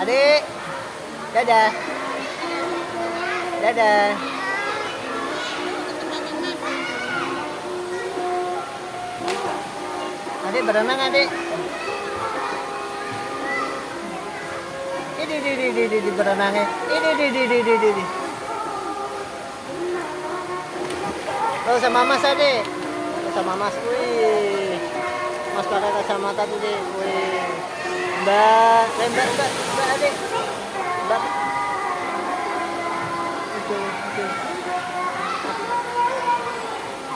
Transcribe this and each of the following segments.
Adik. Dadah. Dadah. Adik berenang adik. Ini berenangnya. Ini. Oh sama Mas adik. Oh, sama Mas. Wih. Mas pakai kacamata tuh deh. Wih. Mbak adik. Mbak. Itu.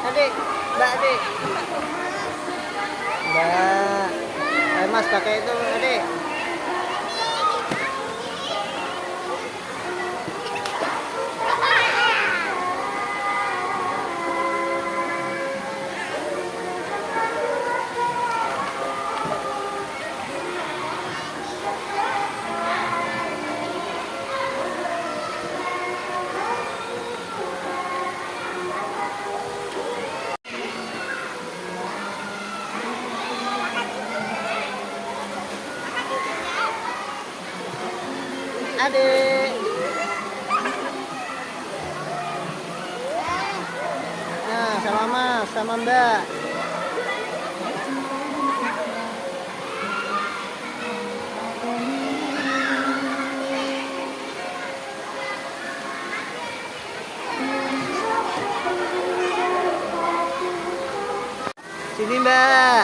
Adik, Mbak adik. Mbak. Mas pakai itu adik. Adik. Nah, sama Mas, sama Mbak. Sini Mbak,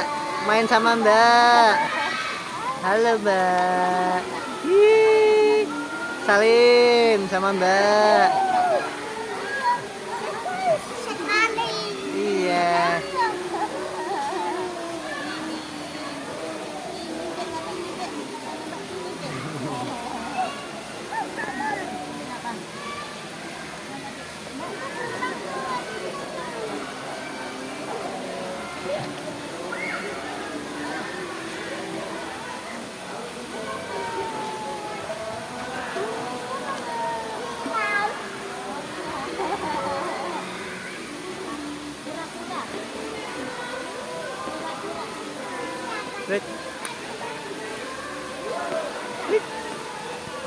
main sama Mbak. Halo Mbak. Hi. Salim sama Mbak. Iya. Wait.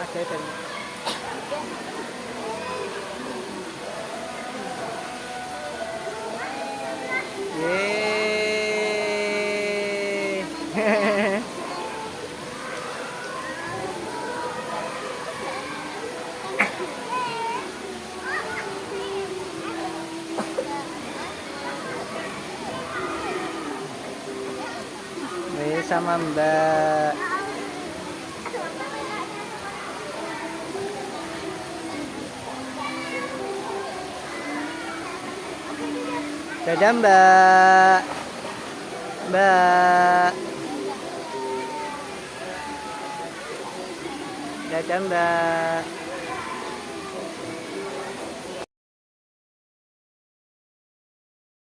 Ada dan. Yeay. Nih sama Mbak. Dadah Mbak. Mbak. Dadah Mbak.